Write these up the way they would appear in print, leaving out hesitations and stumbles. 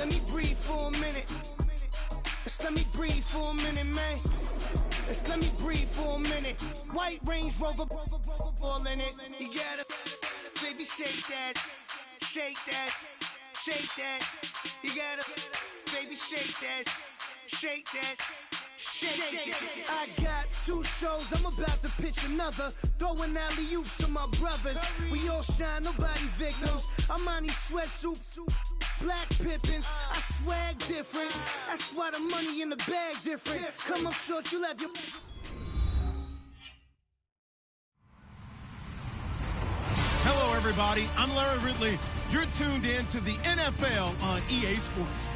let me breathe for a minute. Let me breathe for a minute, man. Let me breathe for a minute. White Range Rover, all in it. You gotta, baby, shake that, shake that, shake that. You gotta, baby, shake that, shake that. Shake it. I got 2 shows, I'm about to pitch another. Throwing alley-oops to my brothers. We all shine, nobody victims. I'm on these sweatsuits, black Pippins. I swag different. That's why the money in the bag different. Come up short, you left your... Hello, everybody. I'm Larry Ridley. You're tuned in to the NFL on EA Sports.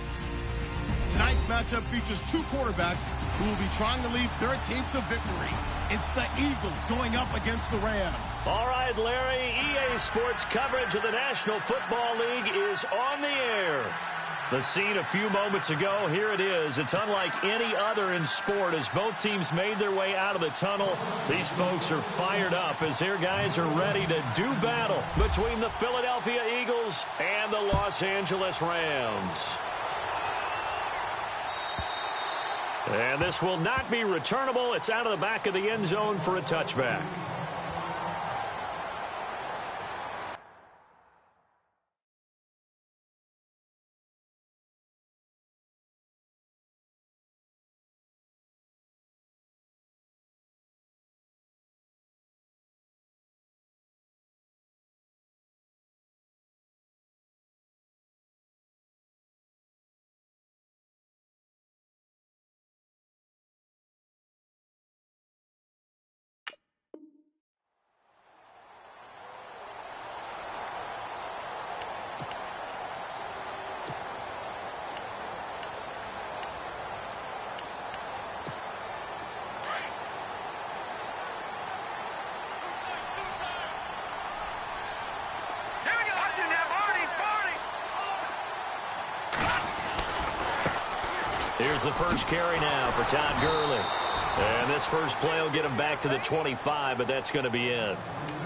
Tonight's matchup features 2 quarterbacks who will be trying to lead their team to victory. It's the Eagles going up against the Rams. All right, Larry, EA Sports coverage of the National Football League is on the air. The scene a few moments ago, here it is. It's unlike any other in sport as both teams made their way out of the tunnel. These folks are fired up as their guys are ready to do battle between the Philadelphia Eagles and the Los Angeles Rams. And this will not be returnable. It's out of the back of the end zone for a touchback. Here's the first carry now for Todd Gurley. And this first play will get him back to the 25, but that's going to be it.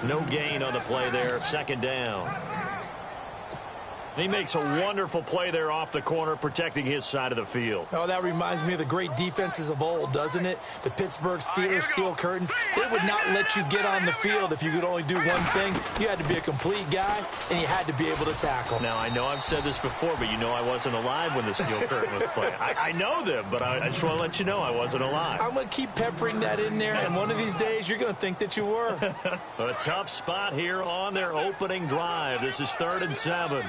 No gain on the play there, second down. He makes a wonderful play there off the corner, protecting his side of the field. Oh, that reminds me of the great defenses of old, doesn't it? The Pittsburgh Steelers, Steel Curtain. They would not let you get on the field if you could only do one thing. You had to be a complete guy, and you had to be able to tackle. Now, I know I've said this before, but you know I wasn't alive when the Steel Curtain was playing. I know them, but I just want to let you know I wasn't alive. I'm going to keep peppering that in there, and one of these days you're going to think that you were. A tough spot here on their opening drive. This is 3rd and 7.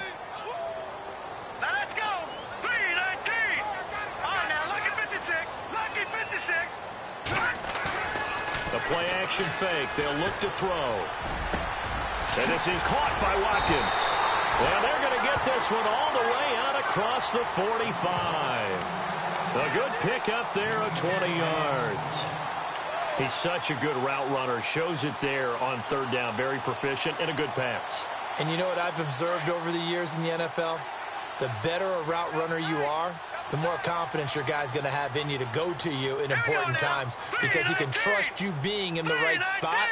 Play-action fake. They'll look to throw. And this is caught by Watkins. And they're going to get this one all the way out across the 45. A good pickup there of 20 yards. He's such a good route runner. Shows it there on 3rd down. Very proficient and a good pass. And you know what I've observed over the years in the NFL? The better a route runner you are, the more confidence your guy's going to have in you to go to you in important times because he can trust you being in the right spot,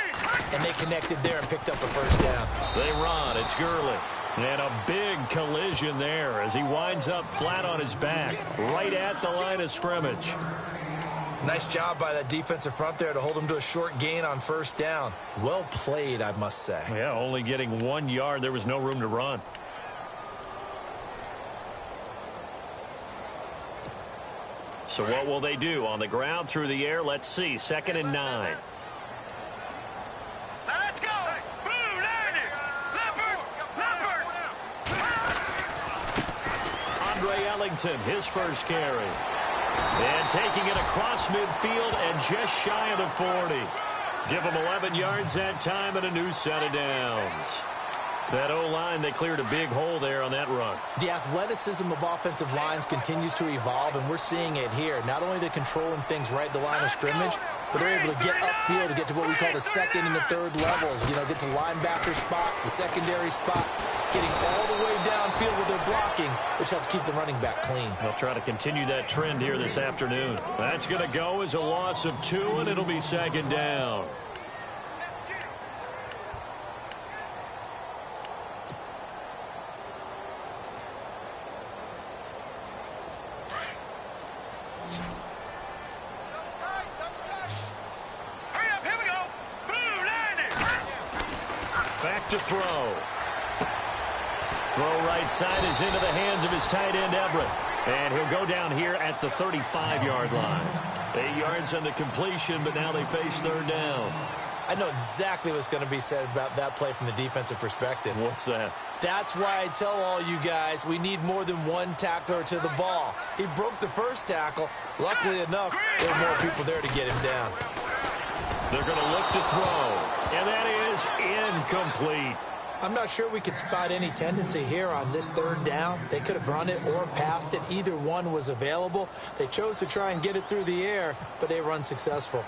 and they connected there and picked up a first down. They run. It's Gurley. And a big collision there as he winds up flat on his back right at the line of scrimmage. Nice job by that defensive front there to hold him to a short gain on first down. Well played, I must say. Yeah, only getting 1 yard. There was no room to run. So what will they do? On the ground, through the air, let's see. 2nd and 9. Let's go! Blue, Andre Ellington, his first carry. And taking it across midfield and just shy of the 40. Give them 11 yards that time and a new set of downs. That O-line, they cleared a big hole there on that run. The athleticism of offensive lines continues to evolve, and we're seeing it here. Not only are they controlling things right at the line of scrimmage, but they're able to get upfield to get to what we call the 2nd and the 3rd levels. You know, get to linebacker spot, the secondary spot, getting all the way downfield with their blocking, which helps keep the running back clean. They'll try to continue that trend here this afternoon. That's going to go as a loss of 2, and it'll be 2nd down. to throw. Throw right side is into the hands of his tight end, Everett. And he'll go down here at the 35-yard line. 8 yards on the completion, but now they face third down. I know exactly what's going to be said about that play from the defensive perspective. What's that? That's why I tell all you guys we need more than one tackler to the ball. He broke the first tackle. Luckily enough, there were more people there to get him down. They're going to look to throw, and that is incomplete. I'm not sure we could spot any tendency here on this third down. They could have run it or passed it. Either one was available. They chose to try and get it through the air, but they were unsuccessful.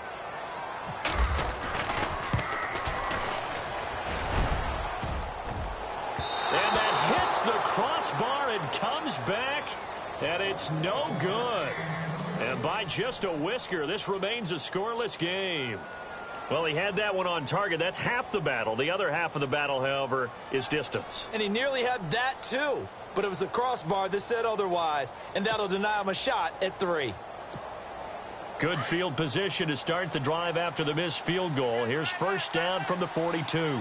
And that hits the crossbar and comes back, and it's no good. And by just a whisker, this remains a scoreless game. Well, he had that one on target. That's half the battle. The other half of the battle, however, is distance. And he nearly had that, too. But it was the crossbar that said otherwise, and that'll deny him a shot at 3. Good field position to start the drive after the missed field goal. Here's first down from the 42.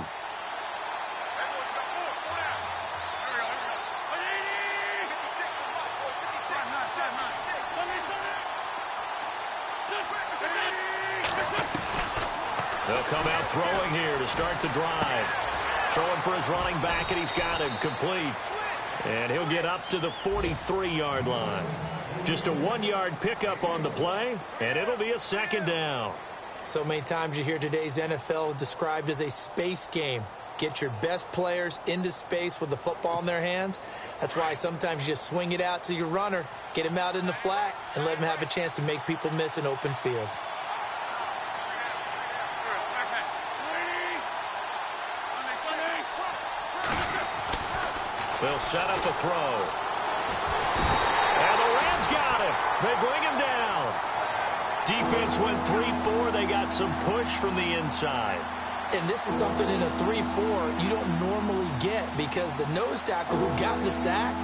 They'll come out throwing here to start the drive. Throwing for his running back, and he's got him complete. And he'll get up to the 43-yard line. Just a 1-yard pickup on the play, and it'll be a second down. So many times you hear today's NFL described as a space game. Get your best players into space with the football in their hands. That's why sometimes you just swing it out to your runner, get him out in the flat, and let him have a chance to make people miss an open field. They'll set up a throw. And the Rams got him. They bring him down. Defense went 3-4. They got some push from the inside. And this is something in a 3-4 you don't normally get because the nose tackle who got the sack,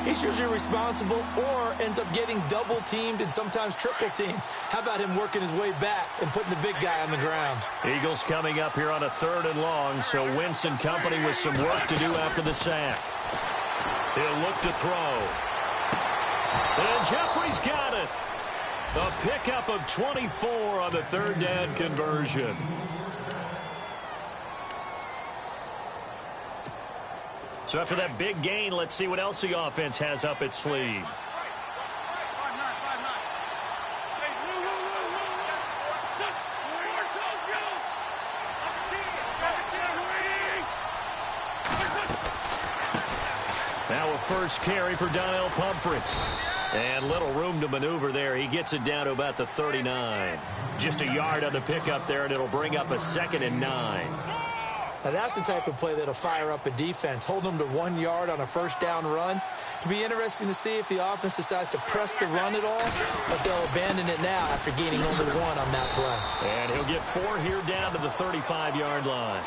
he's usually responsible or ends up getting double-teamed and sometimes triple-teamed. How about him working his way back and putting the big guy on the ground? Eagles coming up here on a 3rd and long, so Wentz and company with some work to do after the sack. He'll look to throw. And Jeffrey's got it. A pickup of 24 on the 3rd down conversion. So after that big gain, let's see what else the offense has up its sleeve. Now a first carry for Donnell Pumphrey. And little room to maneuver there. He gets it down to about the 39. Just a yard on the pickup there, and it'll bring up a 2nd and 9. Now that's the type of play that'll fire up a defense. Hold them to 1 yard on a first down run. It'll be interesting to see if the offense decides to press the run at all, but they'll abandon it now after gaining only 1 on that play. And he'll get 4 here down to the 35-yard line.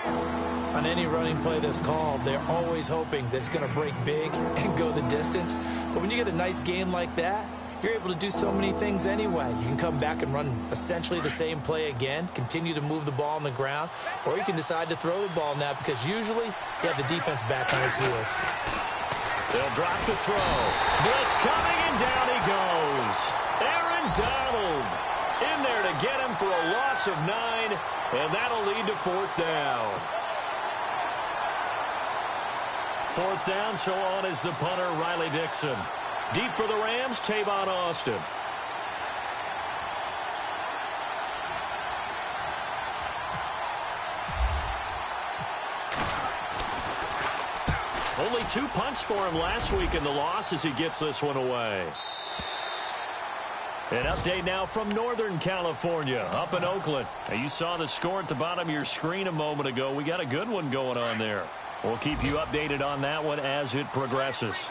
On any running play that's called, they're always hoping that it's going to break big and go the distance. But when you get a nice game like that, you're able to do so many things anyway. You can come back and run essentially the same play again, continue to move the ball on the ground, or you can decide to throw the ball now because usually you have the defense back on its heels. They'll drop the throw. Blitz coming, and down he goes. Aaron Donald in there to get him for a loss of 9, and that'll lead to 4th down. 4th down, so on is the punter, Riley Dixon. Deep for the Rams, Tavon Austin. Only 2 punts for him last week in the loss as he gets this one away. An update now from Northern California, up in Oakland. Now, you saw the score at the bottom of your screen a moment ago. We got a good one going on there. We'll keep you updated on that one as it progresses.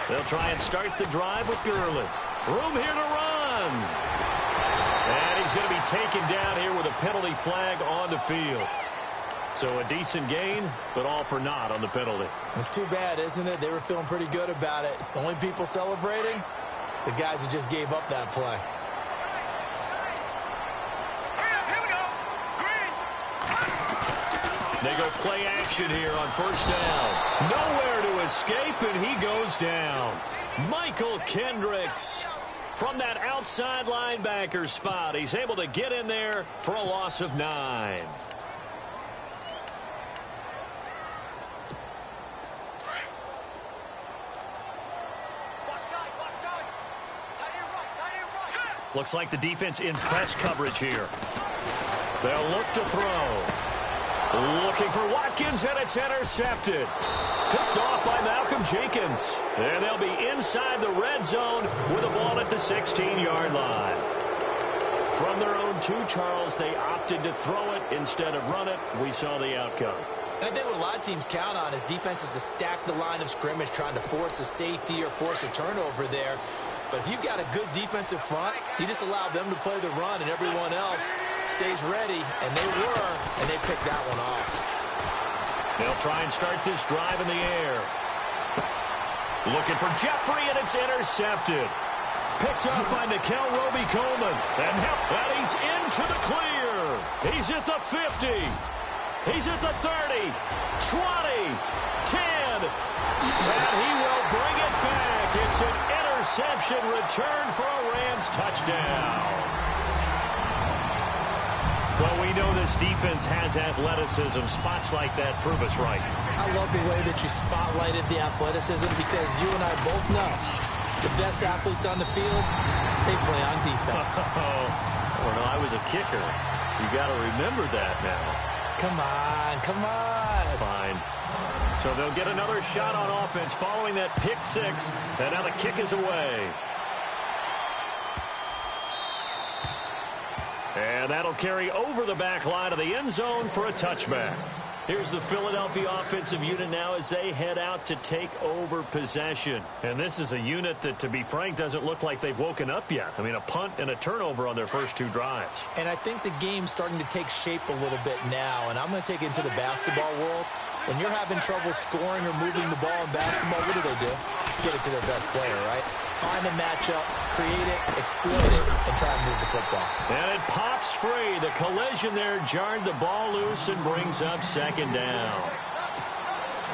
They'll try and start the drive with Gurley. Room here to run. And he's going to be taken down here with a penalty flag on the field. So a decent gain, but all for naught on the penalty. It's too bad, isn't it? They were feeling pretty good about it. The only people celebrating, The guys who just gave up that play. They go play action here on first down. Nowhere to escape, and he goes down. Michael Kendricks from that outside linebacker spot. He's able to get in there for a loss of 9. Looks like the defense in press coverage here. They'll look to throw. Looking for Watkins, and it's intercepted. Picked off by Malcolm Jenkins. And they'll be inside the red zone with the ball at the 16-yard line. From their own 2, Charles, they opted to throw it instead of run it. We saw the outcome. I think what a lot of teams count on is defenses to stack the line of scrimmage, trying to force a safety or force a turnover there. But if you've got a good defensive front, you just allow them to play the run, and everyone else stays ready, and they were, and they picked that one off. They'll try and start this drive in the air. Looking for Jeffrey, and it's intercepted. Picked up by Nikel Roby-Coleman. And he's into the clear. He's at the 50. He's at the 30, 20, 10. And he will bring it back. It's an interception return for a Rams touchdown. Well, we know this defense has athleticism. Spots like that prove us right. I love the way that you spotlighted the athleticism, because you and I both know the best athletes on the field, they play on defense. Oh, no, I was a kicker. You got to remember that now. Come on, come on. Fine. So they'll get another shot on offense following that pick 6, and now the kick is away. And that'll carry over the back line of the end zone for a touchback. Here's the Philadelphia offensive unit now as they head out to take over possession. And this is a unit that, to be frank, doesn't look like they've woken up yet. I mean, a punt and a turnover on their first 2 drives. And I think the game's starting to take shape a little bit now. And I'm going to take it into the basketball world. When you're having trouble scoring or moving the ball in basketball, what do? Get it to their best player, right? Find a matchup, create it, exploit it, and try and move the football. And it pops free. The collision there jarred the ball loose and brings up second down.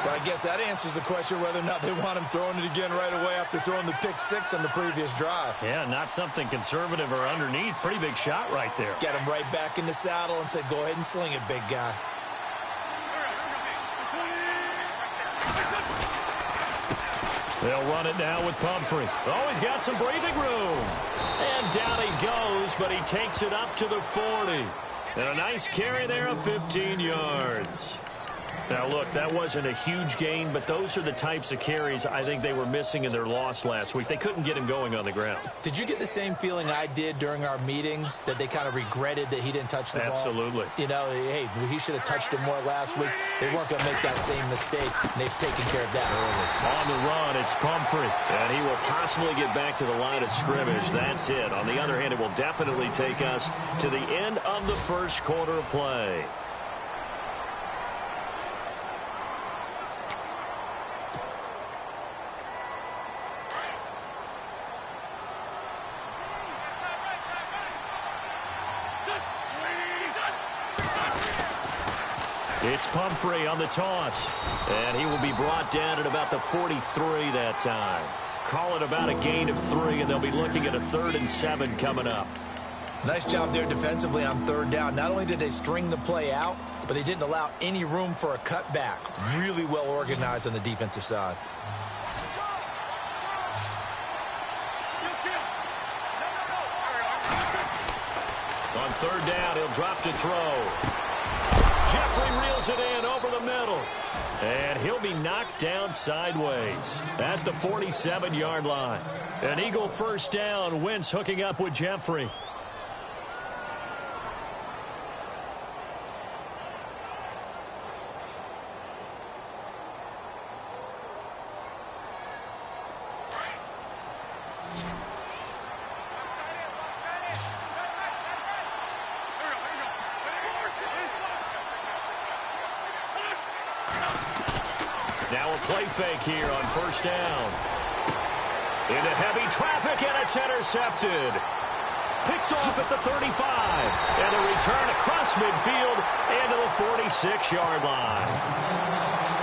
But I guess that answers the question whether or not they want him throwing it again right away after throwing the pick 6 on the previous drive. Yeah, not something conservative or underneath. Pretty big shot right there. Get him right back in the saddle and say, go ahead and sling it, big guy. They'll run it now with Pumphrey. Oh, he's got some breathing room. And down he goes, but he takes it up to the 40. And a nice carry there of 15 yards. Now, look, that wasn't a huge gain, but those are the types of carries I think they were missing in their loss last week. They couldn't get him going on the ground. Did you get the same feeling I did during our meetings, that they kind of regretted that he didn't touch the ball? Absolutely. You know, hey, he should have touched it more last week. They weren't going to make that same mistake, and they've taken care of that early. On the run, it's Pumphrey, and he will possibly get back to the line of scrimmage. That's it. On the other hand, it will definitely take us to the end of the first quarter of play. It's Pumphrey on the toss, and he will be brought down at about the 43 that time. Call it about a gain of 3, and they'll be looking at a 3rd and 7 coming up. Nice job there defensively on 3rd down. Not only did they string the play out, but they didn't allow any room for a cutback. Really well organized on the defensive side. On 3rd down, he'll drop to throw. Jeffrey reels it in over the middle. And he'll be knocked down sideways at the 47-yard line. An Eagle first down. Wentz hooking up with Jeffrey. Now a play fake here on first down. Into heavy traffic, and it's intercepted. Picked off at the 35. And a return across midfield into the 46-yard line.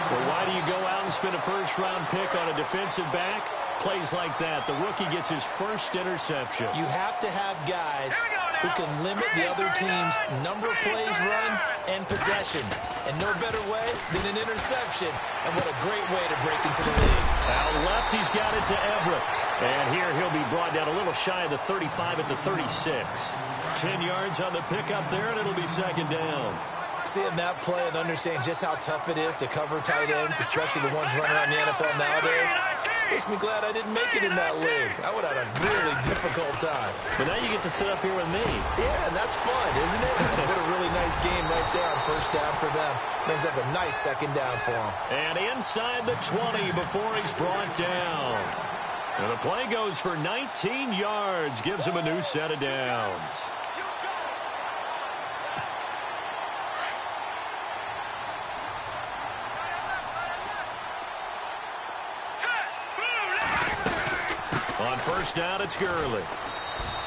Well, why do you go out and spend a first-round pick on a defensive back? Plays like that. The rookie gets his first interception. You have to have guys who can limit the other team's number of plays run and possessions. And no better way than an interception. And what a great way to break into the league. Out left, he's got it to Everett. And here he'll be brought down a little shy of the 35 at the 36. 10 yards on the pickup there, and it'll be second down. Seeing that play and understanding just how tough it is to cover tight ends, especially the ones running around the NFL nowadays, makes me glad I didn't make it in that league. I would have had a really difficult time. But now you get to sit up here with me. Yeah, and that's fun, isn't it? What a really nice game right there on first down for them. Brings up a nice second down for them. And inside the 20 before he's brought down. And the play goes for 19 yards, gives him a new set of downs. On first down, it's Gurley.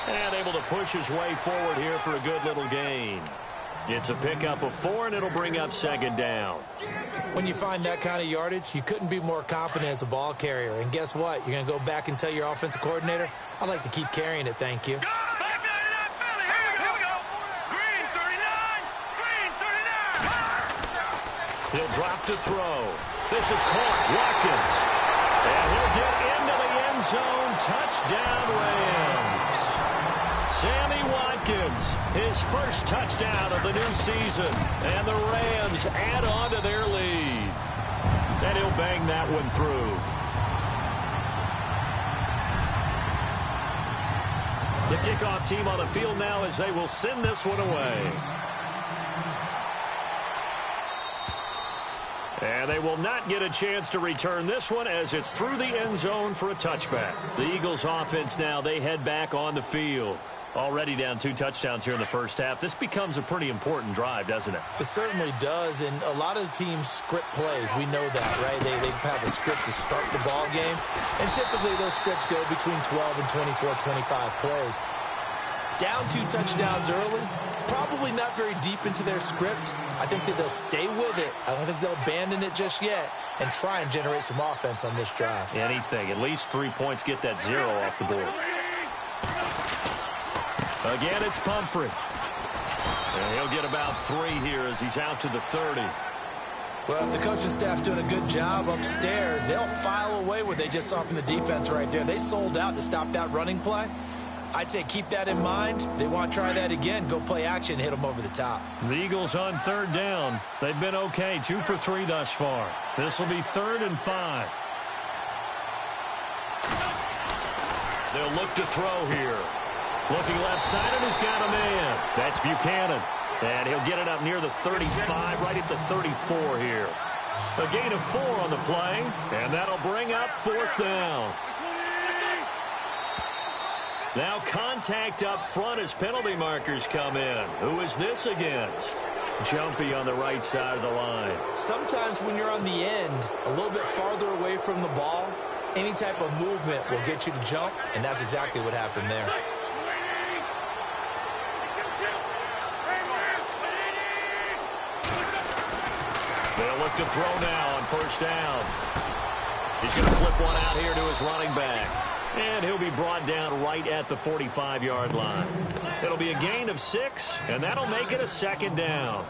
And able to push his way forward here for a good little gain. It's a pickup of 4, and it'll bring up second down. When you find that kind of yardage, you couldn't be more confident as a ball carrier. And guess what? You're going to go back and tell your offensive coordinator, I'd like to keep carrying it, thank you. He'll drop to throw. This is caught. Watkins. And he'll get into the end zone. Touchdown, Rams. Sammy Watkins, his first touchdown of the new season. And the Rams add on to their lead. And he'll bang that one through. The kickoff team on the field now as they will send this one away. And they will not get a chance to return this one as it's through the end zone for a touchback. The Eagles offense now, they head back on the field. Already down 2 touchdowns here in the first half. This becomes a pretty important drive, doesn't it? It certainly does, and a lot of teams script plays. We know that, right? They have a script to start the ball game, and typically those scripts go between 12 and 24, 25 plays. Down 2 touchdowns early, probably not very deep into their script. I think that they'll stay with it. I don't think they'll abandon it just yet and try and generate some offense on this drive. Anything. At least 3 points, get that 0 off the board. Again, it's Pumphrey. And he'll get about 3 here as he's out to the 30. Well, if the coaching staff's doing a good job upstairs, they'll file away what they just saw from the defense right there. They sold out to stop that running play. I'd say keep that in mind. They want to try that again. Go play action, hit them over the top. The Eagles on third down. They've been okay, 2 for 3 thus far. This will be 3rd and 5. They'll look to throw here. Looking left side, and he's got a man. That's Buchanan. And he'll get it up near the 35, right at the 34 here. A gain of 4 on the play, and that'll bring up 4th down. Now contact up front as penalty markers come in. Who is this against? Jumpy on the right side of the line. Sometimes when you're on the end, a little bit farther away from the ball, any type of movement will get you to jump, and that's exactly what happened there. They'll look to throw now on first down. He's going to flip one out here to his running back. And he'll be brought down right at the 45-yard line. It'll be a gain of 6, and that'll make it a 2nd down.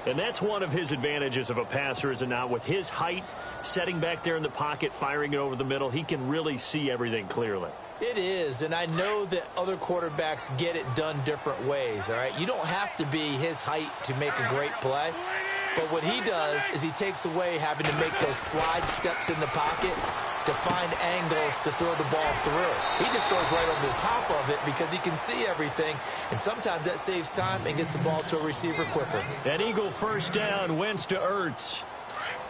And that's one of his advantages of a passer, is it not? With his height, setting back there in the pocket, firing it over the middle, he can really see everything clearly. It is, and I know that other quarterbacks get it done different ways, all right? You don't have to be his height to make a great play. But what he does is he takes away having to make those slide steps in the pocket to find angles to throw the ball through. He just throws right over the top of it because he can see everything, and sometimes that saves time and gets the ball to a receiver quicker. An Eagle first down, Wentz to Ertz.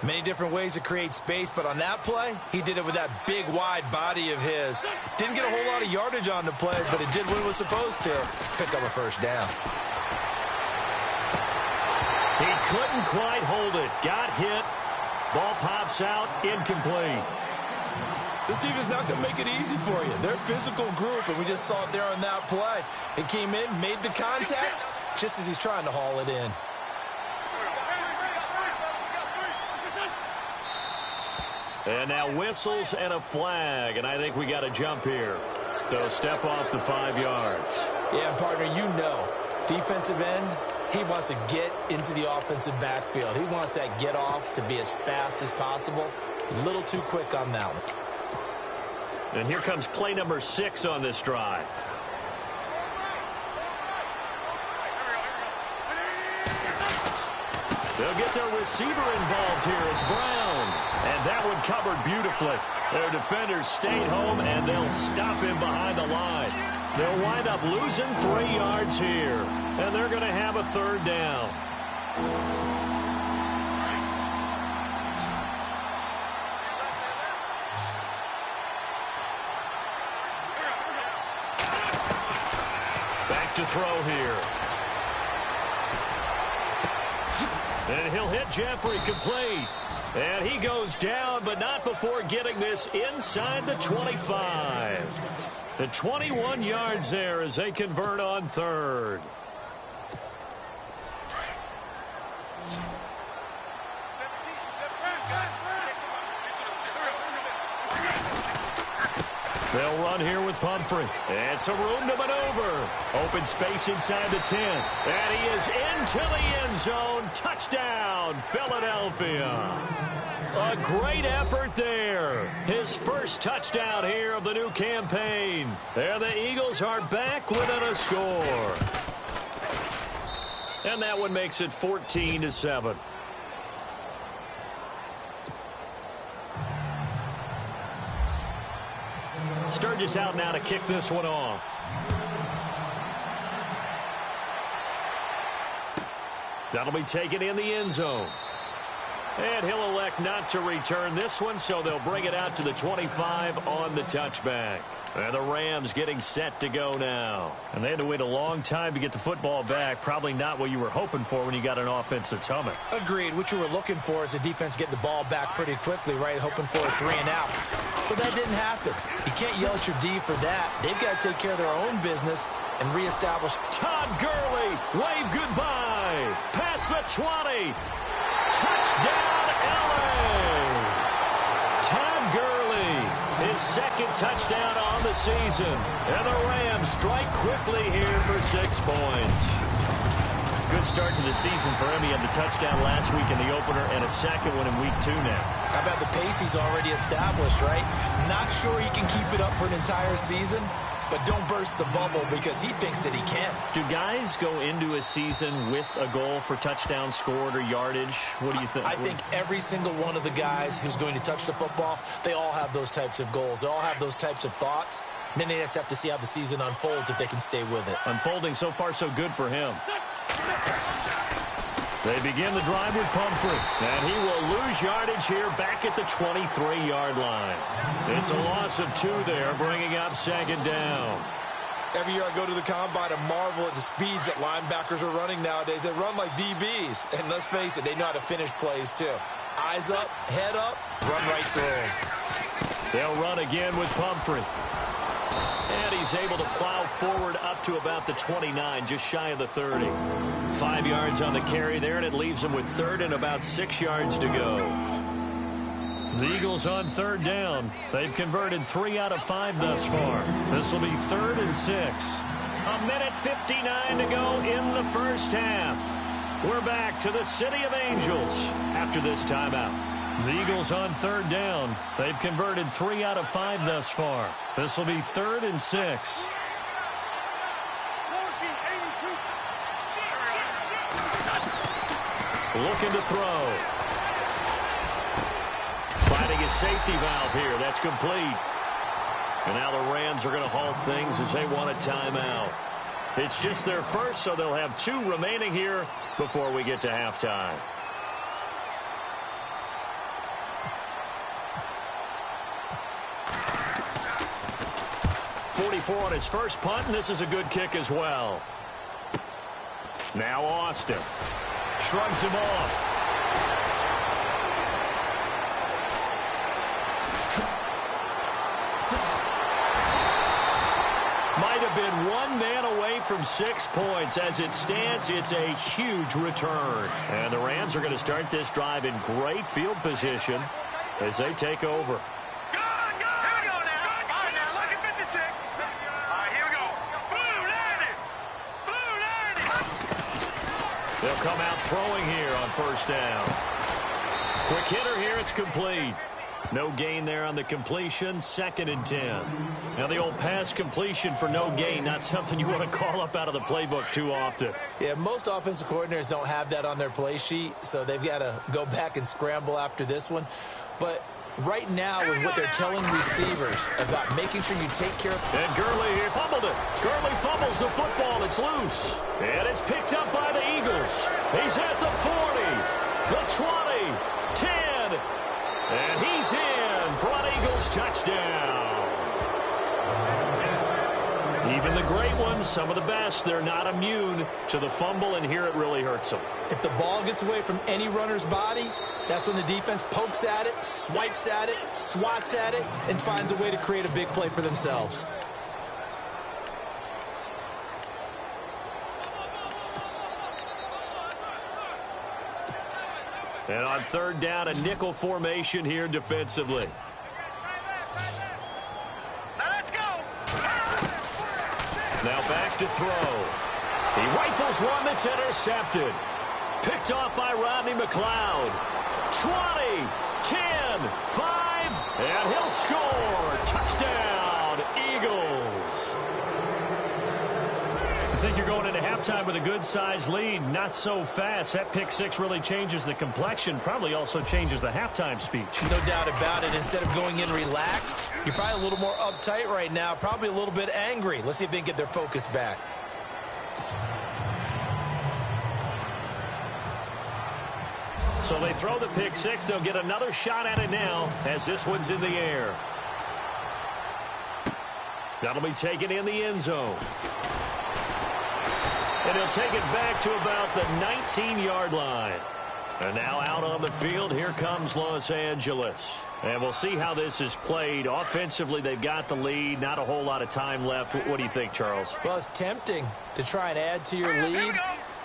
Many different ways to create space, but on that play, he did it with that big, wide body of his. Didn't get a whole lot of yardage on the play, but it did what it was supposed to. Pick up a first down. He couldn't quite hold it. Got hit. Ball pops out. Incomplete. This defense not going to make it easy for you. They're a physical group, and we just saw it there on that play. He came in, made the contact, just as he's trying to haul it in. And now whistles and a flag, and I think we got to jump here. So step off the 5 yards. Yeah, partner, you know, defensive end, he wants to get into the offensive backfield. He wants that get off to be as fast as possible. A little too quick on that one. And here comes play number 6 on this drive. They'll get their receiver involved here. It's Brown. And that one covered beautifully. Their defenders stayed home, and they'll stop him behind the line. They'll wind up losing 3 yards here. And they're going to have a 3rd down. Back to throw here. And he'll hit Jeffrey complete. And he goes down, but not before getting this inside the 25. The 21 yards there as they convert on 3rd. They'll run here with Pumphrey. And some room to maneuver. Open space inside the 10. And he is into the end zone. Touchdown, Philadelphia. A great effort there. His first touchdown here of the new campaign. And the Eagles are back within a score. And that one makes it 14-7. Sturgis out now to kick this one off. That'll be taken in the end zone. And he'll elect not to return this one, so they'll bring it out to the 25 on the touchback. And the Rams getting set to go now. And they had to wait a long time to get the football back. Probably not what you were hoping for when you got an offense that's humming. Agreed. What you were looking for is the defense getting the ball back pretty quickly, right? Hoping for a 3 and out. So that didn't happen. You can't yell at your D for that. They've got to take care of their own business and reestablish. Todd Gurley, wave goodbye. Past the 20. Touchdown, LA. Todd Gurley, his 2nd touchdown on the season. And the Rams strike quickly here for 6 points. Good start to the season for him. He had the touchdown last week in the opener and a 2nd one in week 2 now. How about the pace he's already established, right? Not sure he can keep it up for an entire season, but don't burst the bubble because he thinks that he can. Do guys go into a season with a goal for touchdown scored or yardage? What do you think? I think every single one of the guys who's going to touch the football, they all have those types of goals. They all have those types of thoughts. And then they just have to see how the season unfolds if they can stay with it. Unfolding so far so good for him. They begin the drive with Pumphrey. And he will lose yardage here back at the 23-yard line. It's a loss of 2 there, bringing up 2nd down. Every year I go to the combine and marvel at the speeds that linebackers are running nowadays. They run like DBs. And let's face it, they know how to finish plays too. Eyes up, head up, run right through. They'll run again with Pumphrey. And he's able to plow forward up to about the 29, just shy of the 30. 5 yards on the carry there, and it leaves him with 3rd and about 6 yards to go. The Eagles on 3rd down. They've converted 3 out of 5 thus far. This will be 3rd and 6. A minute 59 to go in the first half. We're back to the City of Angels after this timeout. The Eagles on 3rd down. They've converted 3 out of 5 thus far. This will be 3rd and 6. Looking to throw. Finding his safety valve here. That's complete. And now the Rams are going to halt things as they want a timeout. It's just their first, so they'll have 2 remaining here before we get to halftime. 44 on his first punt, and this is a good kick as well. Now Austin shrugs him off. been one man away from 6 points. As it stands, it's a huge return. And the Rams are going to start this drive in great field position as they take over. They'll come out throwing here on first down. Quick hitter here, it's complete. No gain there on the completion, 2nd and 10. Now the old pass completion for no gain, not something you want to call up out of the playbook too often. Yeah, most offensive coordinators don't have that on their play sheet, so they've got to go back and scramble after this one. But right now, with what they're telling receivers about making sure you take care of... And Gurley here fumbled it. Gurley fumbles the football. It's loose. And it's picked up by the Eagles. He's at the 40, the 20, 10, and he's in for an Eagles touchdown. Even the great ones, some of the best, they're not immune to the fumble, and here it really hurts them. If the ball gets away from any runner's body, that's when the defense pokes at it, swipes at it, swats at it, and finds a way to create a big play for themselves. And on 3rd down, a nickel formation here defensively. Now back to throw. He rifles one that's intercepted. Picked off by Rodney McLeod. 20, 10, 5, and he'll score. Touchdown, Eagles. I think you're going into halftime with a good-sized lead. Not so fast. That pick six really changes the complexion. Probably also changes the halftime speech. No doubt about it. Instead of going in relaxed, you're probably a little more uptight right now. Probably a little bit angry. Let's see if they can get their focus back. So they throw the pick six. They'll get another shot at it now as this one's in the air. That'll be taken in the end zone. And he'll take it back to about the 19-yard line. And now out on the field, here comes Los Angeles. And we'll see how this is played. Offensively, they've got the lead. Not a whole lot of time left. What do you think, Charles? Well, it's tempting to try and add to your lead.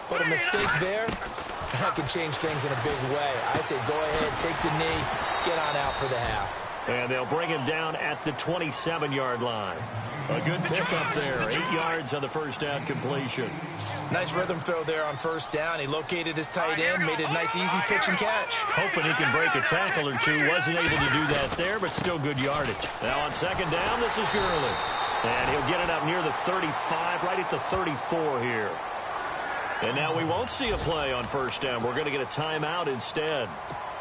But a mistake there, that can change things in a big way. I say go ahead, take the knee, get on out for the half. And they'll bring him down at the 27-yard line. A good pickup there. 8 yards on the first down completion. Nice rhythm throw there on first down. He located his tight end, made it a nice easy pitch and catch. Hoping he can break a tackle or two. Wasn't able to do that there, but still good yardage. Now on second down, this is Gurley. And he'll get it up near the 35, right at the 34 here. And now we won't see a play on first down. We're going to get a timeout instead,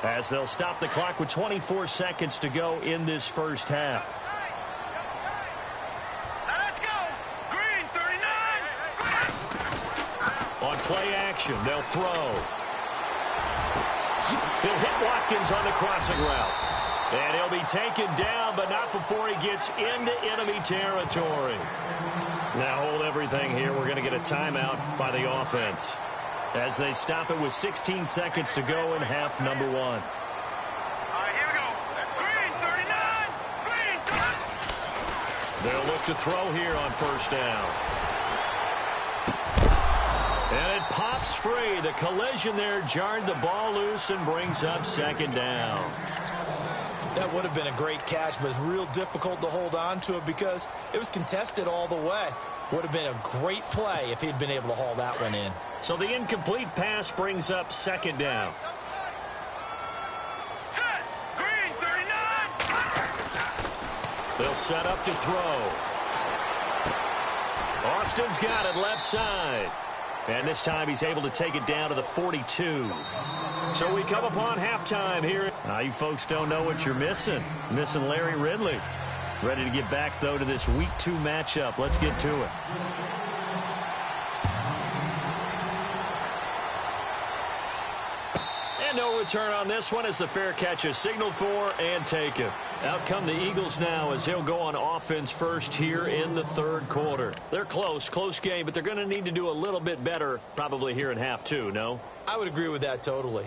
as they'll stop the clock with 24 seconds to go in this first half. Let's go. Green, 39. On play action, they'll throw. He'll hit Watkins on the crossing route. And he'll be taken down, but not before he gets into enemy territory. Now hold everything here. We're going to get a timeout by the offense as they stop it with 16 seconds to go in half number one. All right, here we go. Green, 39. Green. They'll look to throw here on first down. And it pops free. The collision there jarred the ball loose and brings up second down. That would have been a great catch, but it's real difficult to hold on to it because it was contested all the way. Would have been a great play if he'd been able to haul that one in. So the incomplete pass brings up second down. Set. Green, 39. They'll set up to throw. Austin's got it left side. And this time he's able to take it down to the 42. So we come upon halftime here. Now you folks don't know what you're missing. Missing Larry Ridley. Ready to get back, though, to this Week 2 matchup. Let's get to it. And no return on this one as the fair catch is signaled for and taken. Out come the Eagles now as they'll go on offense first here in the third quarter. They're close game, but they're going to need to do a little bit better probably here in half two, no? I would agree with that totally.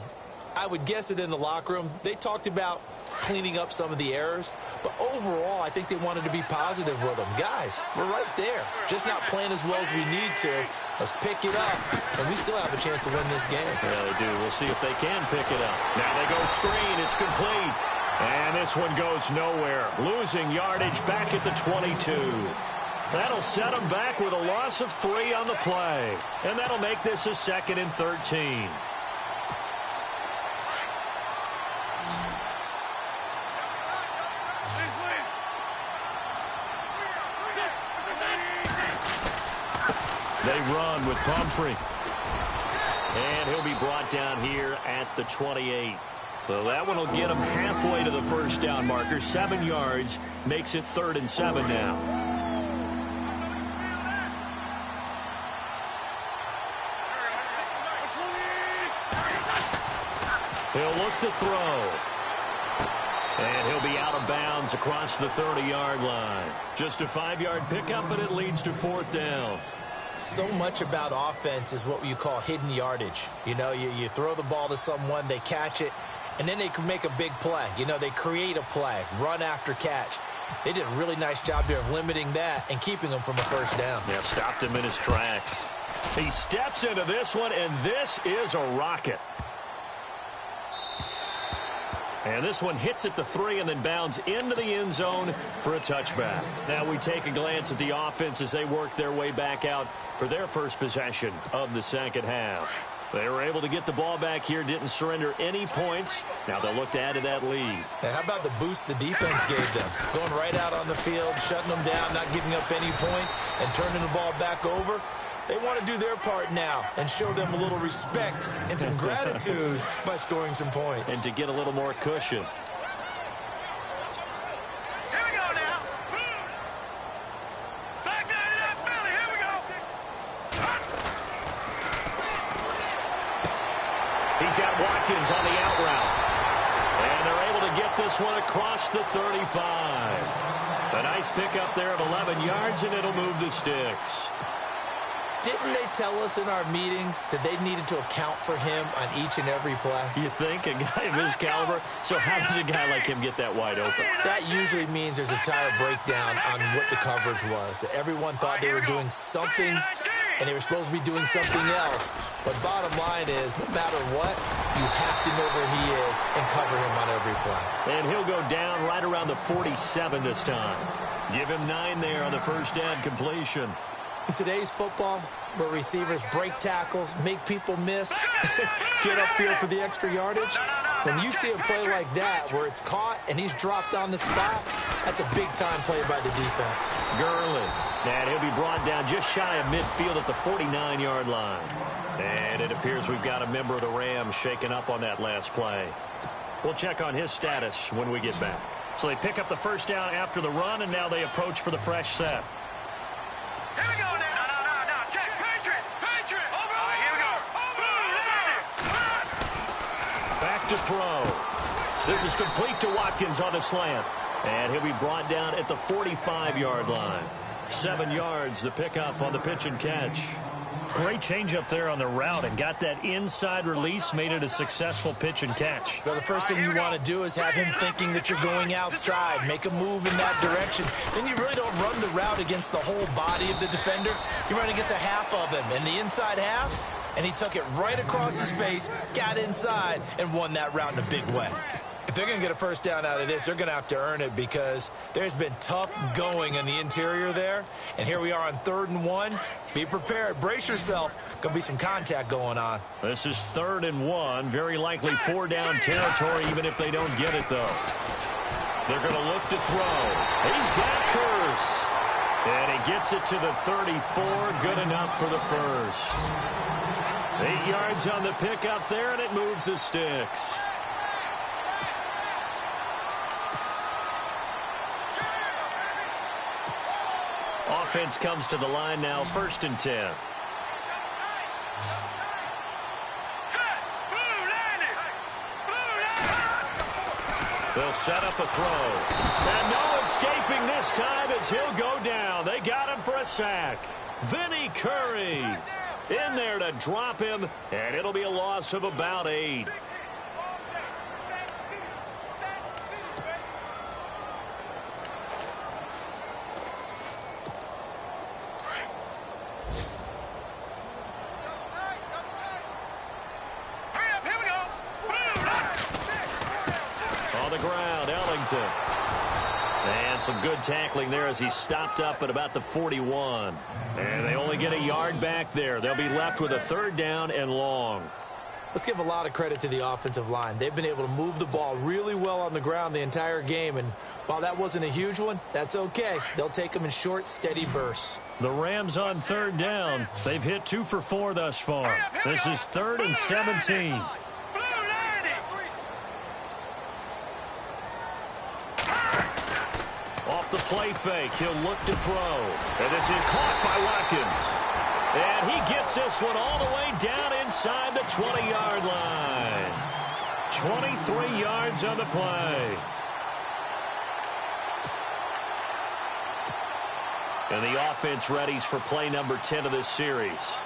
I would guess it in the locker room. They talked about cleaning up some of the errors. But overall, I think they wanted to be positive with them. Guys, we're right there. Just not playing as well as we need to. Let's pick it up, and we still have a chance to win this game. Yeah, they do. We'll see if they can pick it up. Now they go screen. It's complete. And this one goes nowhere. Losing yardage back at the 22. That'll set them back with a loss of 3 on the play. And that'll make this a 2nd and 13. They run with Pumphrey. And he'll be brought down here at the 28. So that one will get him halfway to the first down marker. 7 yards makes it 3rd and 7 now. He'll look to throw. And he'll be out of bounds across the 30-yard line. Just a 5-yard pickup, but it leads to 4th down. So much about offense is what you call hidden yardage. You know, you throw the ball to someone, they catch it, and then they can make a big play. You know, they create a play, run after catch. They did a really nice job there of limiting that and keeping him from a first down. Yeah, stopped him in his tracks. He steps into this one, and this is a rocket. And this one hits at the 3 and then bounds into the end zone for a touchback. Now we take a glance at the offense as they work their way back out for their first possession of the second half. They were able to get the ball back here, didn't surrender any points. Now they'll look to add to that lead. Now, how about the boost the defense gave them? Going right out on the field, shutting them down, not giving up any points, and turning the ball back over. They want to do their part now and show them a little respect and some gratitude by scoring some points. And to get a little more cushion. Here we go now. Back down to that Philly. Here we go. He's got Watkins on the out route. And they're able to get this one across the 35. A nice pickup there of 11 yards, and it'll move the sticks. Didn't they tell us in our meetings that they needed to account for him on each and every play? You think? A guy of his caliber? So how does a guy like him get that wide open? That usually means there's a tire breakdown on what the coverage was. That everyone thought they were doing something, and they were supposed to be doing something else. But bottom line is, no matter what, you have to know where he is and cover him on every play. And he'll go down right around the 47 this time. Give him 9 there on the first down completion. In today's football, where receivers break tackles, make people miss, get upfield for the extra yardage, when you see a play like that where it's caught and he's dropped on the spot, that's a big-time play by the defense. Gurley. And he'll be brought down just shy of midfield at the 49-yard line. And it appears we've got a member of the Rams shaken up on that last play. We'll check on his status when we get back. So they pick up the first down after the run, and now they approach for the fresh set. Here we go now. No. Check. Patriot. Over. All right, here we go. Back to throw. This is complete to Watkins on a slant. And he'll be brought down at the 45-yard line. 7 yards, the pickup on the pitch and catch. Great change up there on the route and got that inside release, made it a successful pitch and catch. Well, the first thing you want to do is have him thinking that you're going outside, make a move in that direction. Then you really don't run the route against the whole body of the defender. You run against a half of him, and the inside half, and he took it right across his face, got inside, and won that route in a big way. If they're going to get a first down out of this, they're going to have to earn it because there's been tough going in the interior there. And here we are on 3rd and 1. Be prepared. Brace yourself. Going to be some contact going on. This is 3rd and 1. Very likely 4-down territory, even if they don't get it, though. They're going to look to throw. He's got Curse. And he gets it to the 34. Good enough for the first. 8 yards on the pickup there, and it moves the sticks. Offense comes to the line now, 1st and 10. They'll set up a throw. And no escaping this time as he'll go down. They got him for a sack. Vinny Curry in there to drop him, and it'll be a loss of about 8. the ground. Ellington. And some good tackling there as he stopped up at about the 41. And they only get a yard back there. They'll be left with a 3rd down and long. Let's give a lot of credit to the offensive line. They've been able to move the ball really well on the ground the entire game. And while that wasn't a huge one, that's okay. They'll take them in short, steady bursts. The Rams on 3rd down. They've hit 2 for 4 thus far. This is 3rd and 17. Off the play fake, he'll look to throw. And this is caught by Watkins. And he gets this one all the way down inside the 20-yard line. 23 yards on the play. And the offense readies for play number 10 of this series.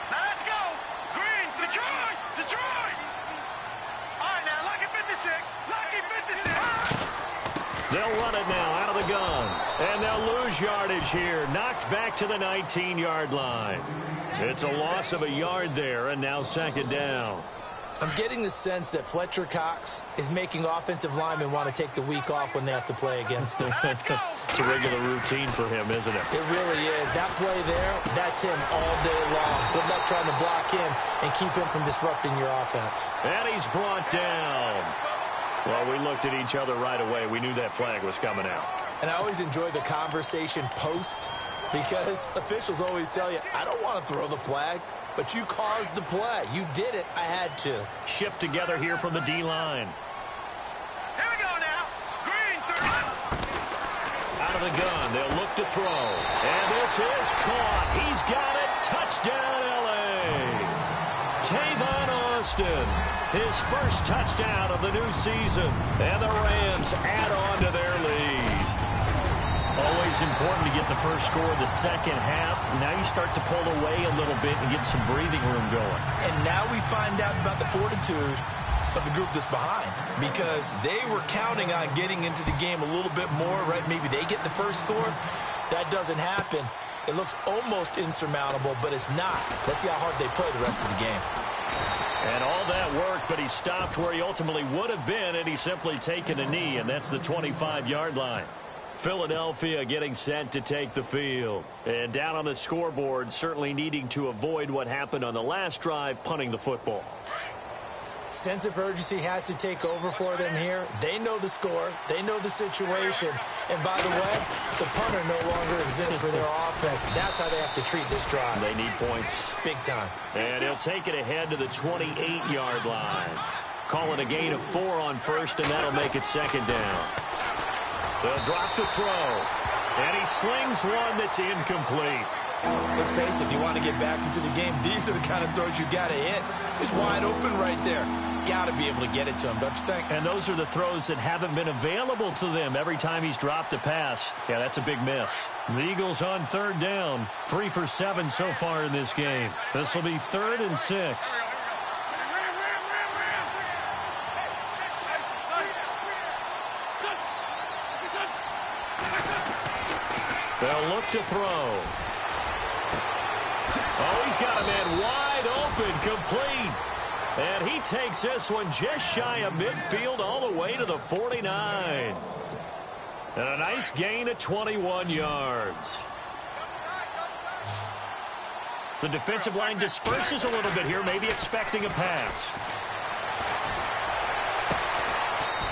Now let's go. Green, Detroit, Detroit. All right, now, lucky 56, lucky 56. They'll run it now out of the gun. And they'll lose yardage here. Knocked back to the 19-yard line. It's a loss of a yard there, and now 2nd down. I'm getting the sense that Fletcher Cox is making offensive linemen want to take the week off when they have to play against him. It's a regular routine for him, isn't it? It really is. That play there, that's him all day long. Good luck trying to block him and keep him from disrupting your offense. And he's brought down. Well, we looked at each other right away. We knew that flag was coming out. And I always enjoy the conversation post because officials always tell you, I don't want to throw the flag, but you caused the play. You did it. I had to. Shift together here from the D-line. Here we go now. Green, 30. Out of the gun, they'll look to throw. And this is caught. He's got it. Touchdown, L.A. Tavon Austin, his first touchdown of the new season. And the Rams add on to their lead. Always important to get the first score of the second half. Now you start to pull away a little bit and get some breathing room going. And now we find out about the fortitude of the group that's behind because they were counting on getting into the game a little bit more, right? Maybe they get the first score. That doesn't happen. It looks almost insurmountable, but it's not. Let's see how hard they play the rest of the game. And all that work, but he stopped where he ultimately would have been, and he's simply taken a knee, and that's the 25-yard line. Philadelphia getting set to take the field. And down on the scoreboard, certainly needing to avoid what happened on the last drive, punting the football. Sense of urgency has to take over for them here. They know the score. They know the situation. And by the way, the punter no longer exists for their offense. That's how they have to treat this drive. They need points. Big time. And he'll take it ahead to the 28-yard line. Call it a gain of 4 on first, and that'll make it 2nd down. They'll drop to throw. And he slings one that's incomplete. Let's face it, if you want to get back into the game, these are the kind of throws you got to hit. It's wide open right there. Got to be able to get it to him, don't you think? And those are the throws that haven't been available to them every time he's dropped a pass. Yeah, that's a big miss. The Eagles on 3rd down. 3 for 7 so far in this game. This will be 3rd and 6. They'll look to throw. Oh, he's got a man wide open, complete. And he takes this one just shy of midfield all the way to the 49. And a nice gain of 21 yards. The defensive line disperses a little bit here, maybe expecting a pass.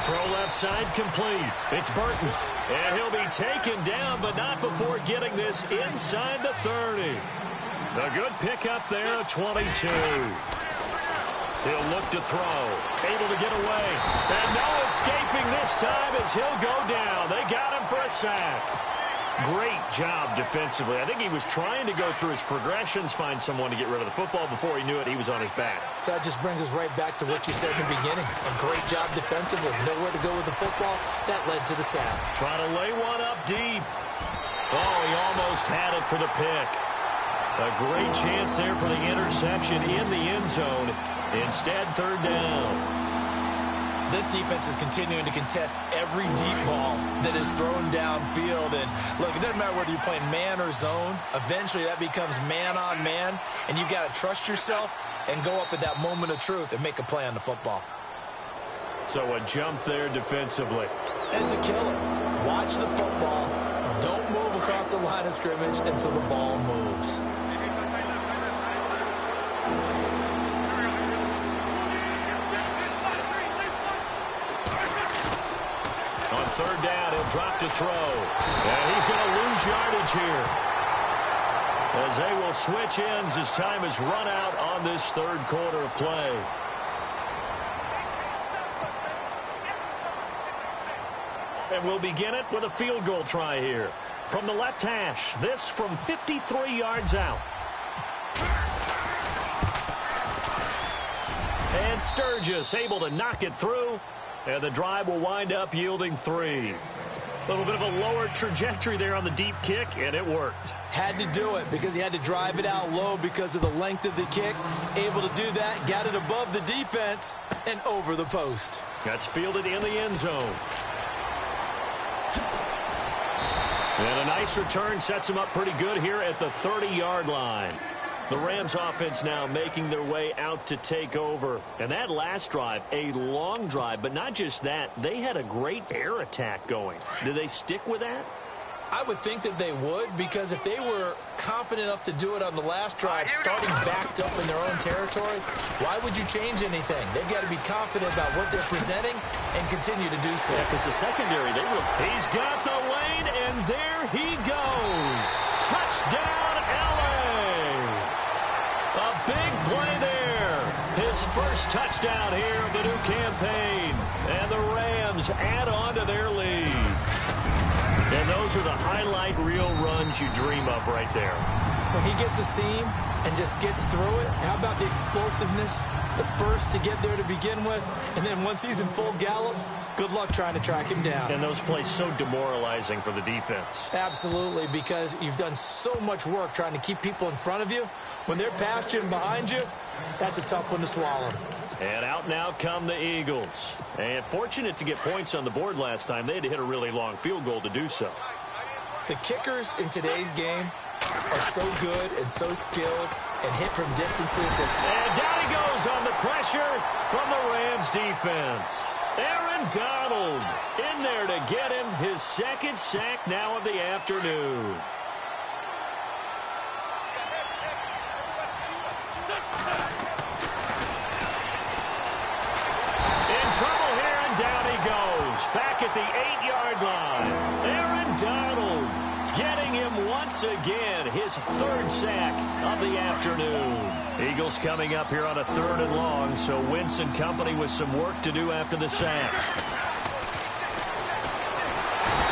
Throw left side complete. It's Burton. And he'll be taken down, but not before getting this inside the 30. A good pickup there at 22. He'll look to throw. Able to get away. And no escaping this time as he'll go down. They got him for a sack. Great job defensively. I think he was trying to go through his progressions, find someone to get rid of the football. Before he knew it, he was on his back. So that just brings us right back to what you said in the beginning. A great job defensively. Nowhere to go with the football. That led to the sack. Trying to lay one up deep. Oh, he almost had it for the pick. A great chance there for the interception in the end zone. Instead, 3rd down. This defense is continuing to contest every deep ball that is thrown downfield. And, look, it doesn't matter whether you're playing man or zone. Eventually, that becomes man-on-man, and you've got to trust yourself and go up at that moment of truth and make a play on the football. So a jump there defensively. It's a killer. Watch the football. Don't move across the line of scrimmage until the ball moves. On third down, he'll drop to throw. And he's going to lose yardage here, as they will switch ends as time is run out on this third quarter of play. And we'll begin it with a field goal try here. From the left hash, this from 53 yards out. And Sturgis able to knock it through. And the drive will wind up yielding 3. A little bit of a lower trajectory there on the deep kick, and it worked. Had to do it because he had to drive it out low because of the length of the kick. Able to do that, got it above the defense, and over the post. That's fielded in the end zone. And a nice return sets him up pretty good here at the 30-yard line. The Rams offense now making their way out to take over. And that last drive, a long drive, but not just that. They had a great air attack going. Do they stick with that? I would think that they would, because if they were competent enough to do it on the last drive, starting backed up in their own territory, why would you change anything? They've got to be confident about what they're presenting and continue to do so. Yeah, because the secondary, he's got the lane, and there he goes. Touchdown, L.A. A big play there. His first touchdown here of the new campaign. And the Rams add on to their lead. And those are the highlight reel runs you dream of right there. When he gets a seam and just gets through it, how about the explosiveness, the burst to get there to begin with, and then once he's in full gallop, good luck trying to track him down. And those plays so demoralizing for the defense. Absolutely, because you've done so much work trying to keep people in front of you. When they're past you and behind you, that's a tough one to swallow. And out now come the Eagles. And fortunate to get points on the board last time. They had to hit a really long field goal to do so. The kickers in today's game are so good and so skilled and hit from distances that... And down he goes on the pressure from the Rams defense. Aaron Donald in there to get him his second sack now of the afternoon. Trouble here, and down he goes. Back at the 8-yard line. Aaron Donald getting him once again his third sack of the afternoon. Eagles coming up here on a 3rd and long, so Wentz and company with some work to do after the sack.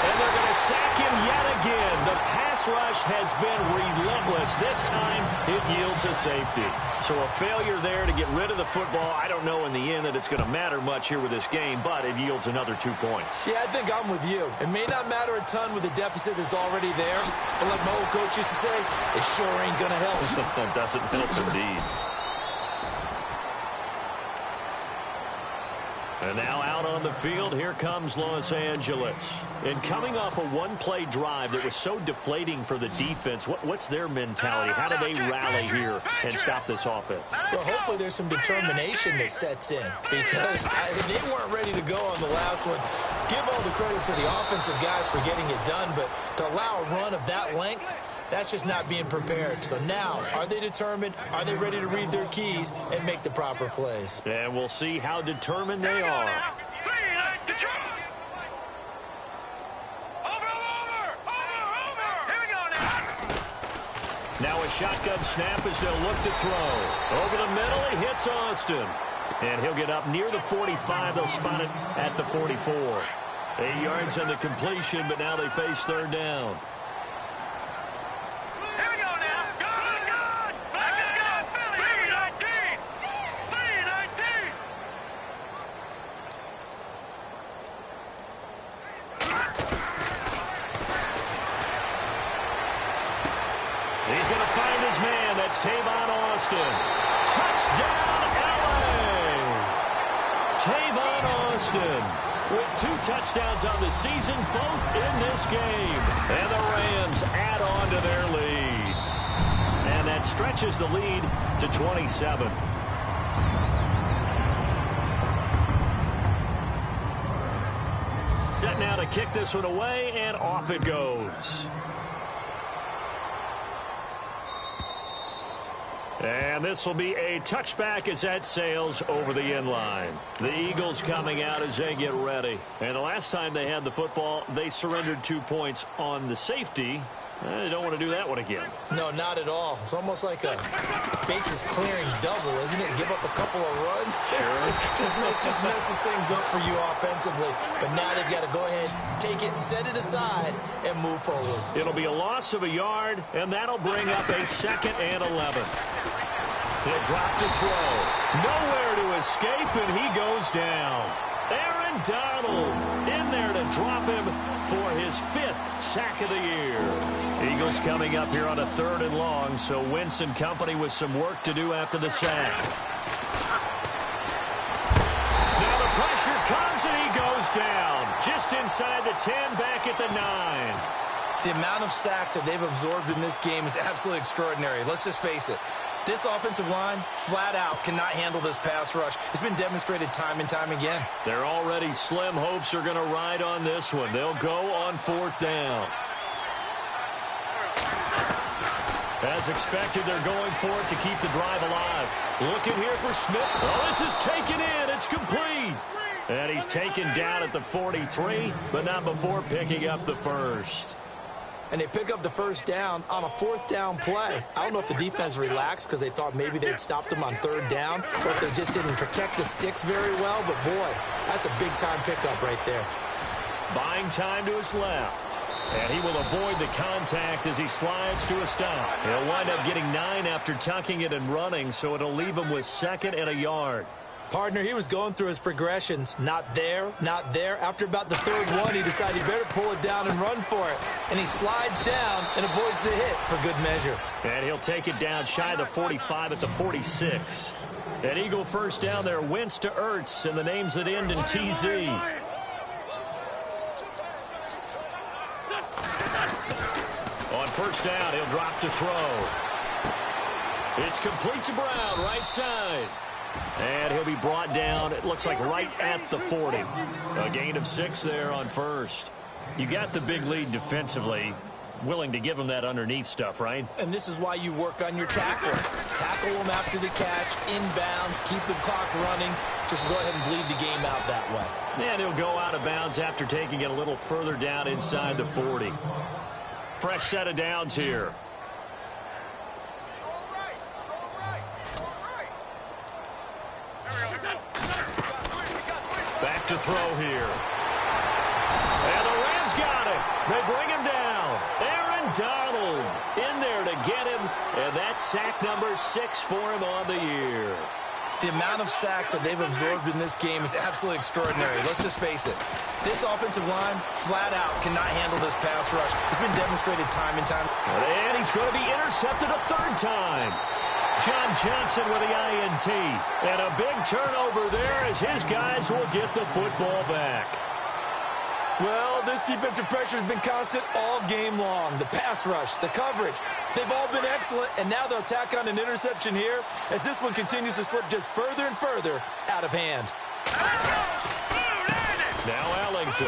And they're going to sack him yet again. The pass rush has been relentless. This time it yields a safety. So a failure there to get rid of the football. I don't know in the end that it's going to matter much here with this game, but it yields another 2 points. Yeah, I think I'm with you. It may not matter a ton with the deficit that's already there, but like my old coach used to say, it sure ain't going to help. That doesn't help indeed. And now out on the field, here comes Los Angeles. And coming off a one-play drive that was so deflating for the defense, what's their mentality? How do they rally here and stop this offense? Well, hopefully there's some determination that sets in, because they weren't ready to go on the last one. Give all the credit to the offensive guys for getting it done, but to allow a run of that length, that's just not being prepared. So now, are they determined? Are they ready to read their keys and make the proper plays? And we'll see how determined they are. Now a shotgun snap as they'll look to throw. Over the middle, he hits Austin. And he'll get up near the 45. They'll spot it at the 44. 8 yards on the completion, but now they face 3rd down. He's going to find his man. That's Tavon Austin. Touchdown, L.A. Tavon Austin with 2 touchdowns on the season, both in this game. And the Rams add on to their lead. And that stretches the lead to 27. set now to kick this one away, and off it goes. And this will be a touchback as that sails over the end line. The Eagles coming out as they get ready. And the last time they had the football, they surrendered 2 points on the safety. They don't want to do that one again. No, not at all. It's almost like a bases clearing double, isn't it? Give up a couple of runs. Sure. just messes things up for you offensively. But now they've got to go ahead, take it, set it aside, and move forward. It'll be a loss of a yard, and that'll bring up a 2nd and 11. He'll drop to throw. Nowhere to escape, and he goes down. Aaron Donald in there to drop him for his 5th sack of the year. Eagles coming up here on a 3rd and long, so Wentz and company with some work to do after the sack. Now the pressure comes, and he goes down. Just inside the 10, back at the 9. The amount of sacks that they've absorbed in this game is absolutely extraordinary. Let's just face it. This offensive line, flat out, cannot handle this pass rush. It's been demonstrated time and time again. Their already slim hopes are going to ride on this one. They'll go on 4th down. As expected, they're going for it to keep the drive alive. Looking here for Smith. Oh, this is taken in. It's complete. And he's taken down at the 43, but not before picking up the 1st. And they pick up the 1st down on a 4th down play. I don't know if the defense relaxed because they thought maybe they'd stopped them on 3rd down, or if they just didn't protect the sticks very well. But, boy, that's a big-time pickup right there. Buying time to his left. And he will avoid the contact as he slides to a stop. He'll wind up getting 9 after tucking it and running, so it'll leave him with 2nd and a yard. Partner, he was going through his progressions. Not there, not there. After about the 3rd one, he decided he better pull it down and run for it. And he slides down and avoids the hit for good measure. And he'll take it down shy of the 45 at the 46. An Eagle 1st down there, Wentz to Ertz, and the names that end in TZ. On 1st down, he'll drop to throw. It's complete to Brown, right side. And he'll be brought down, it looks like right at the 40. A gain of 6 there on 1st. You got the big lead defensively. Willing to give him that underneath stuff, right? And this is why you work on your tackle. Tackle them after the catch, inbounds, keep the clock running. Just go ahead and bleed the game out that way. And he'll go out of bounds after taking it a little further down inside the 40. Fresh set of downs here. Back to throw here. And the Rams got it. They bring him down. Aaron Donald in there to get him. And that's sack number 6 for him on the year. The amount of sacks that they've absorbed in this game is absolutely extraordinary. Let's just face it. This offensive line, flat out, cannot handle this pass rush. It's been demonstrated time and time. And he's going to be intercepted a 3rd time. John Johnson with the INT. And a big turnover there as his guys will get the football back. Well, this defensive pressure has been constant all game long. The pass rush, the coverage, they've all been excellent, and now they'll tack on an interception here as this one continues to slip just further and further out of hand. Now Ellington.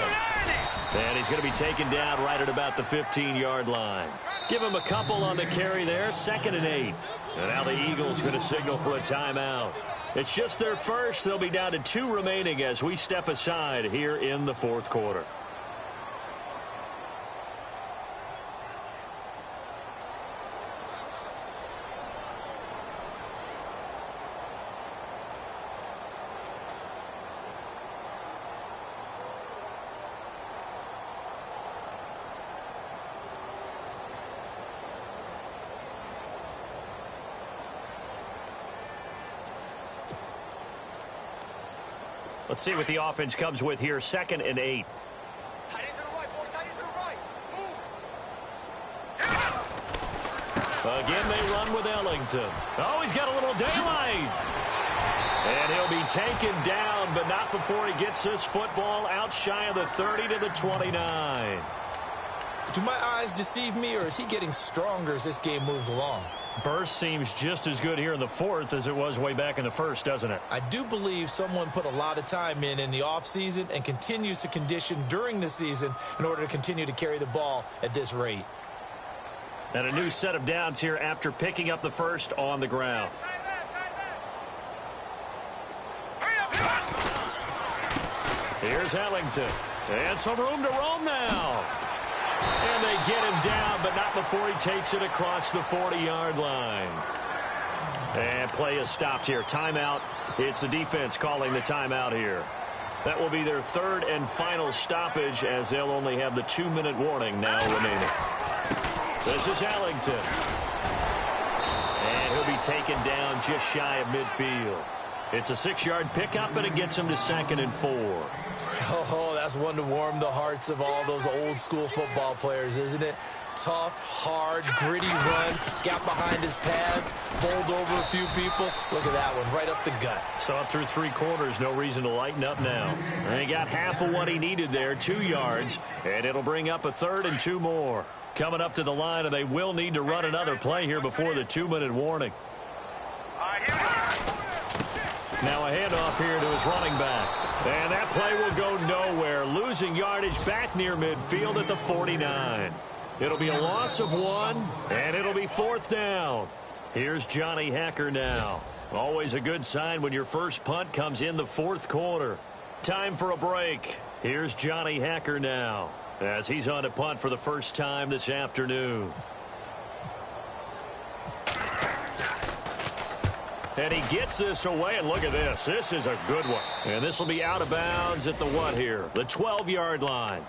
And he's going to be taken down right at about the 15-yard line. Give him a couple on the carry there, 2nd and 8. And now the Eagles going to signal for a timeout. It's just their first. They'll be down to 2 remaining as we step aside here in the 4th quarter. Let's see what the offense comes with here. 2nd and 8. Tight end to the right, boy. Tight end to the right. Move. Again, they run with Ellington. Oh, he's got a little daylight. And he'll be taken down, but not before he gets this football out shy of the 30 to the 29. Do my eyes deceive me, or is he getting stronger as this game moves along? Burst seems just as good here in the fourth as it was way back in the first, doesn't it? I do believe someone put a lot of time in the offseason and continues to condition during the season in order to continue to carry the ball at this rate. And a new set of downs here after picking up the first on the ground. Here's Ellington. And some room to roam now. And they get him down, but not before he takes it across the 40-yard line. And play is stopped here. Timeout. It's the defense calling the timeout here. That will be their third and final stoppage, as they'll only have the 2-minute warning now remaining. This is Ellington. And he'll be taken down just shy of midfield. It's a 6-yard pickup, and it gets him to 2nd and 4. Oh, that's one to warm the hearts of all those old-school football players, isn't it? Tough, hard, gritty run, got behind his pads, bowled over a few people. Look at that one, right up the gut. Saw it through 3 quarters, no reason to lighten up now. And he got half of what he needed there, 2 yards, and it'll bring up a 3rd and 2 more. Coming up to the line, and they will need to run another play here before the 2-minute warning. Now a handoff here to his running back. And that play will go nowhere, losing yardage back near midfield at the 49. It'll be a loss of 1, and it'll be 4th down. Here's Johnny Hacker now. Always a good sign when your first punt comes in the 4th quarter. Time for a break. Here's Johnny Hacker now, as he's on to punt for the first time this afternoon. And he gets this away, and look at this. This is a good one. And this will be out of bounds at the what here? The 12-yard line.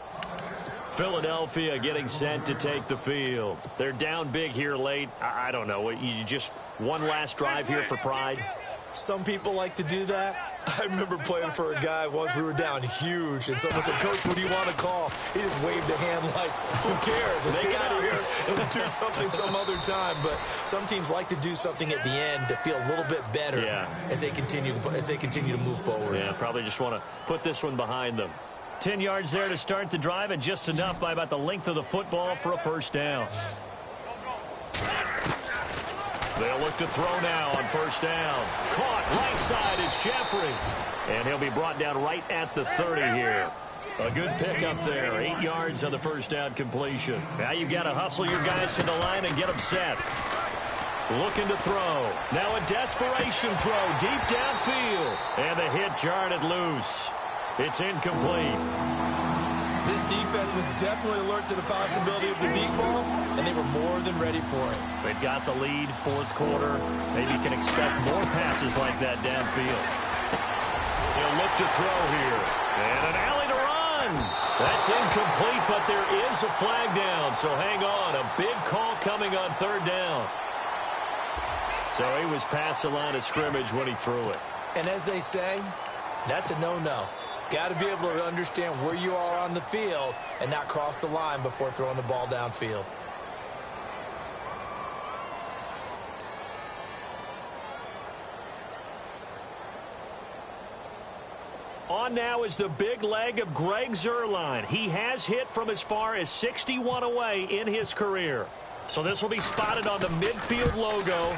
Philadelphia getting sent to take the field. They're down big here late. I don't know. You just one last drive here for pride? Some people like to do that. I remember playing for a guy once. We were down huge, and someone said, "Coach, what do you want to call?" He just waved a hand like, "Who cares? Let's get out of here and we'll do something some other time." But some teams like to do something at the end to feel a little bit better as they continue to move forward. Yeah, probably just want to put this one behind them. 10 yards there to start the drive, and just enough by about the length of the football for a first down. They'll look to throw now on first down. Caught right side is Jeffrey. And he'll be brought down right at the 30 here. A good pickup there. 8 yards on the first down completion. Now you've got to hustle your guys to the line and get them set. Looking to throw. Now a desperation throw deep downfield. And the hit jarred it loose. It's incomplete. This defense was definitely alert to the possibility of the deep ball, and they were more than ready for it. They've got the lead, 4th quarter. Maybe you can expect more passes like that downfield. He'll look to throw here. And an alley to run. That's incomplete, but there is a flag down, so hang on. A big call coming on 3rd down. So he was past the line of scrimmage when he threw it. And as they say, that's a no-no. Got to be able to understand where you are on the field and not cross the line before throwing the ball downfield. On now is the big leg of Greg Zuerlein. He has hit from as far as 61 away in his career. So this will be spotted on the midfield logo.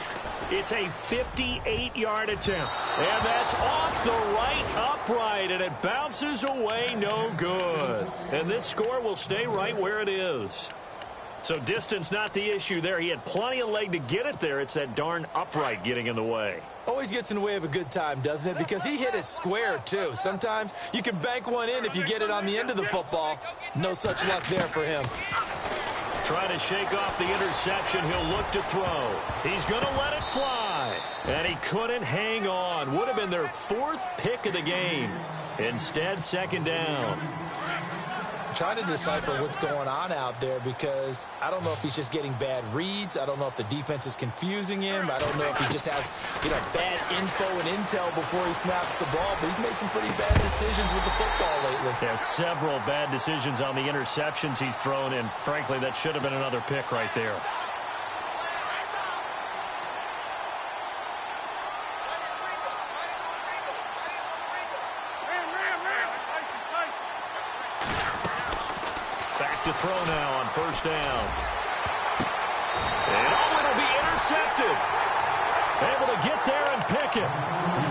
It's a 58-yard attempt. And that's off the right upright, and it bounces away no good. And this score will stay right where it is. So distance not the issue there. He had plenty of leg to get it there. It's that darn upright getting in the way. Always gets in the way of a good time, doesn't it? Because he hit it square, too. Sometimes you can bank one in if you get it on the end of the football. No such luck there for him. Trying to shake off the interception. He'll look to throw. He's going to let it fly. And he couldn't hang on. Would have been their 4th pick of the game. Instead, 2nd down. I'm trying to decipher what's going on out there because I don't know if he's just getting bad reads. I don't know if the defense is confusing him. I don't know if he just has, bad info and intel before he snaps the ball. But he's made some pretty bad decisions with the football lately. Yeah, several bad decisions on the interceptions he's thrown, and frankly, that should have been another pick right there. To throw now on first down. And it'll be intercepted. Able to get there and pick it.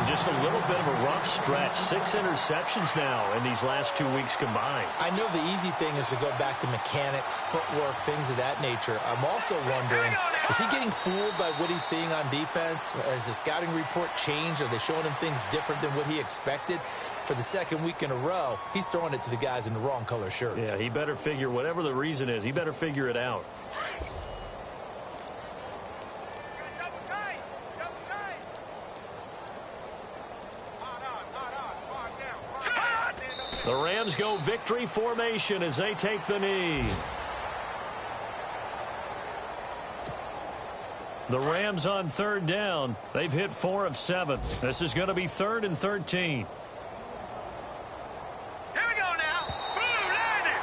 Just a little bit of a rough stretch. 6 interceptions now in these last 2 weeks combined. I know the easy thing is to go back to mechanics, footwork, things of that nature. I'm also wondering, is he getting fooled by what he's seeing on defense? Has the scouting report changed? Are they showing him things different than what he expected? For the second week in a row, he's throwing it to the guys in the wrong color shirts. Yeah, he better figure, whatever the reason is, he better figure it out. The Rams go victory formation as they take the knee. The Rams on 3rd down. They've hit 4 of 7. This is going to be 3rd and 13. Here we go now. Blue landing.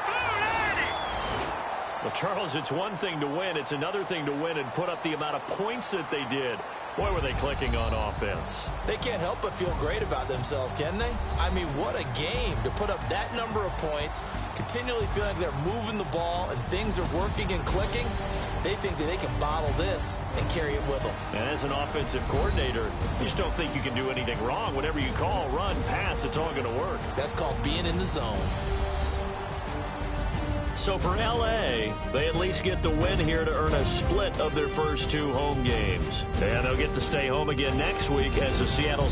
Blue landing. Well, Charles, it's one thing to win. It's another thing to win and put up the amount of points that they did. Boy, were they clicking on offense. They can't help but feel great about themselves, can they? I mean, what a game to put up that number of points, continually feeling like they're moving the ball and things are working and clicking. They think that they can bottle this and carry it with them. And as an offensive coordinator, you just don't think you can do anything wrong. Whatever you call, run, pass, it's all going to work. That's called being in the zone. So for L.A., they at least get the win here to earn a split of their first 2 home games. And they'll get to stay home again next week as the Seattle